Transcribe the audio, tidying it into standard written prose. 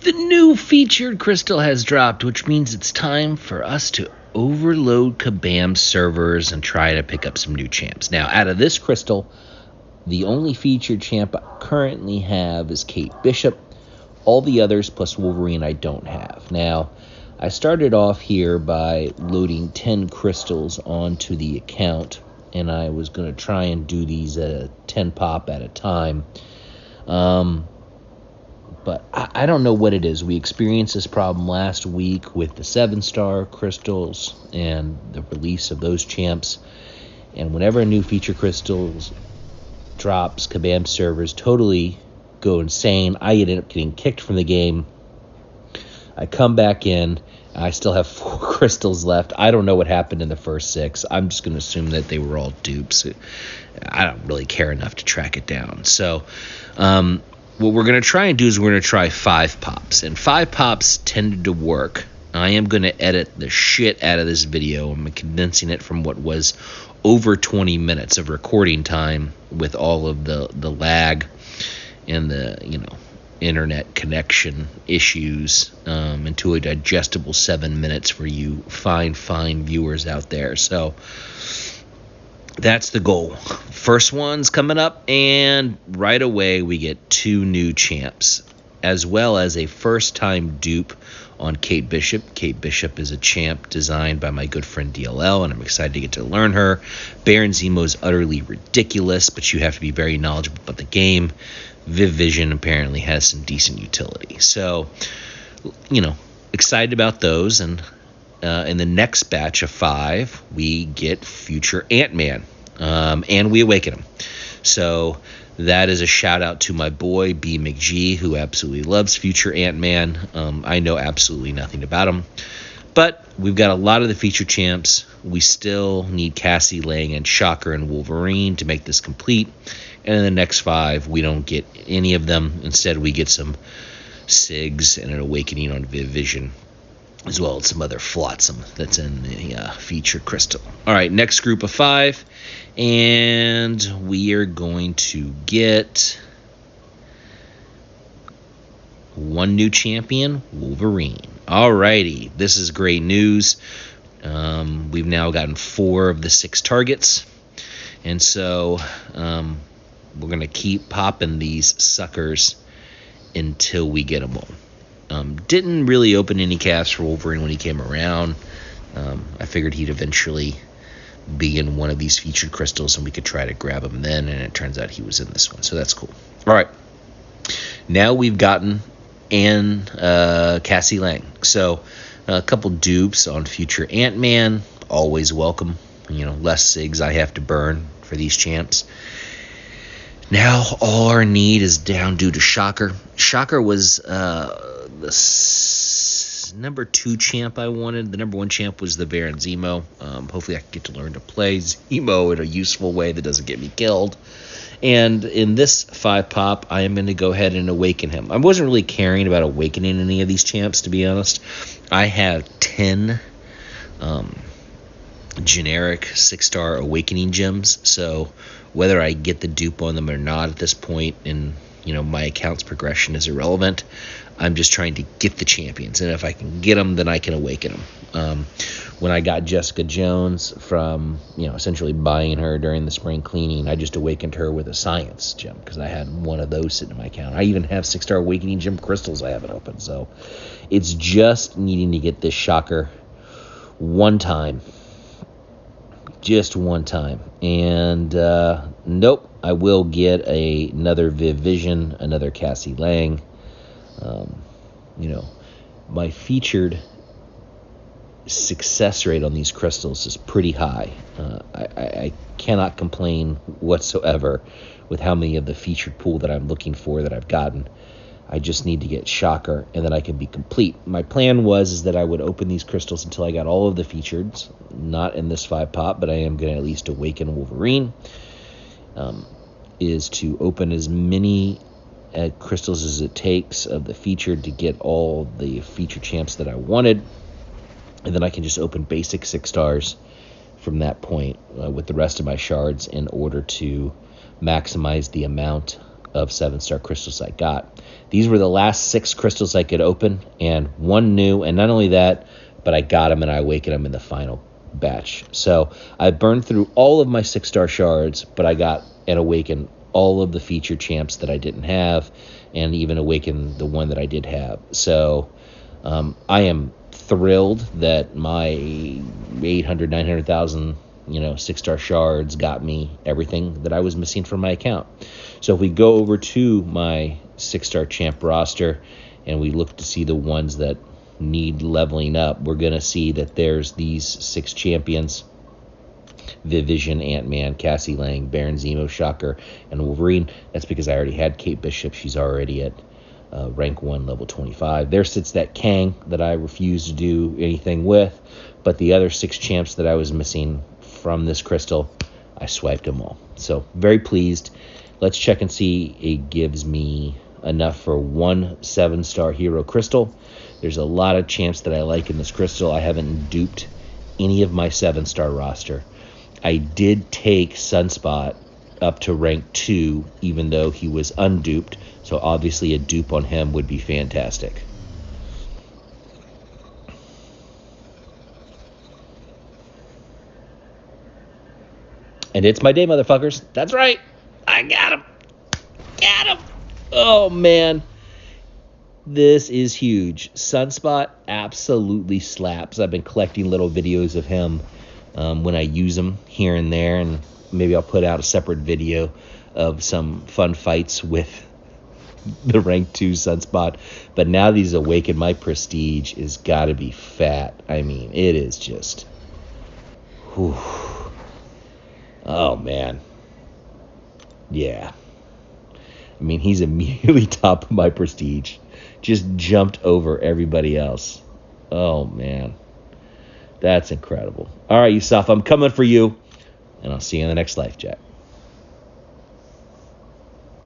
The new featured crystal has dropped, which means it's time for us to overload Kabam servers and try to pick up some new champs. Now, out of this crystal, the only featured champ I currently have is Kate Bishop. All the others, plus Wolverine, I don't have. Now, I started off here by loading 10 crystals onto the account, and I was going to try and do these 10 pop at a time. But I don't know what it is. We experienced this problem last week with the 7-star crystals and the release of those champs. And whenever a new feature crystals drops, Kabam servers totally go insane. I ended up getting kicked from the game. I come back in. I still have 4 crystals left. I don't know what happened in the first 6. I'm just going to assume that they were all dupes. I don't really care enough to track it down. So, what we're going to try and do is we're going to try 5 pops. And 5 pops tended to work. I am going to edit the shit out of this video. I'm condensing it from what was over 20 minutes of recording time with all of the lag and the, internet connection issues into a digestible 7 minutes for you fine viewers out there. So that's the goal. First one's coming up, and right away we get 2 new champs, as well as a first-time dupe on Kate Bishop. Kate Bishop is a champ designed by my good friend DLL, and I'm excited to get to learn her. Baron Zemo is utterly ridiculous, but you have to be very knowledgeable about the game. Viv Vision apparently has some decent utility. So, excited about those, and in the next batch of 5, we get future AntMan, and we awaken him. So that is a shout out to my boy B McG, who absolutely loves future AntMan. I know absolutely nothing about him, but we've got a lot of the feature champs. We still need Cassie Lang and Shocker and Wolverine to make this complete. And in the next 5, we don't get any of them. Instead, we get some SIGs and an awakening on Viv Vision, as well as some other flotsam that's in the feature crystal. All right, next group of 5, and we are going to get 1 new champion, Wolverine. All righty, this is great news. We've now gotten 4 of the 6 targets, and so we're going to keep popping these suckers until we get them all. Didn't really open any caps for Wolverine when he came around. I figured he'd eventually be in one of these featured crystals and we could try to grab him then, and it turns out he was in this one, so that's cool. All right, now we've gotten Cassie Lang. So a couple dupes on future AntMan, always welcome. Less SIGs I have to burn for these champs. Now all our need is down due to Shocker. Shocker was the number 2 champ I wanted. The number 1 champ was the Baron Zemo. Hopefully I can get to learn to play Zemo in a useful way that doesn't get me killed. And in this 5 pop, I am going to go ahead and awaken him. I wasn't really caring about awakening any of these champs, to be honest. I have 10 generic 6-star awakening gems, so whether I get the dupe on them or not at this point in my account's progression is irrelevant. I'm just trying to get the champions, and if I can get them, then I can awaken them. When I got Jessica Jones from essentially buying her during the spring cleaning, I just awakened her with a science gem because I had one of those sitting in my account. I even have 6-star awakening gem crystals I haven't opened, so it's just needing to get this Shocker one time. Just one time. And nope, I will get another Viv Vision, another Cassie Lang. My featured success rate on these crystals is pretty high. I cannot complain whatsoever with how many of the featured pool that I'm looking for that I've gotten. I just need to get Shocker, and then I can be complete. My plan was that I would open these crystals until I got all of the featureds, not in this 5 pop, but I am going to at least awaken Wolverine, is to open as many crystals as it takes of the featured to get all the feature champs that I wanted, and then I can just open basic 6 stars from that point with the rest of my shards in order to maximize the amount of 7-star crystals I got. These were the last 6 crystals I could open, and one new, and not only that, but I got them and I awakened them in the final batch. So I burned through all of my 6-star shards, but I got and awakened all of the feature champs that I didn't have, and even awakened the one that I did have. So I am thrilled that my 800, 900,000 6-star shards got me everything that I was missing from my account. So if we go over to my 6-star champ roster and we look to see the ones that need leveling up, we're going to see that there's these 6 champions: Vision, AntMan, Cassie Lang, Baron Zemo, Shocker, and Wolverine. That's because I already had Kate Bishop. She's already at rank 1, level 25. There sits that Kang that I refused to do anything with, but the other 6 champs that I was missing from this crystal, I swiped them all. So very pleased. Let's check and see it gives me enough for 1 7-star hero crystal. There's a lot of champs that I like in this crystal. I haven't duped any of my 7-star roster. I did take Sunspot up to rank 2, even though he was unduped. So obviously a dupe on him would be fantastic. And it's my day, motherfuckers. That's right. I got him. Got him. Oh, man. This is huge. Sunspot absolutely slaps. I've been collecting little videos of him when I use him here and there, and maybe I'll put out a separate video of some fun fights with the rank 2 Sunspot. But now that he's awakened, my prestige has got to be fat. I mean, it is just... whew. Oh, man. Yeah. I mean, he's immediately top of my prestige. Just jumped over everybody else. Oh, man. That's incredible. All right, Yusuf, I'm coming for you. And I'll see you in the next life, Jack.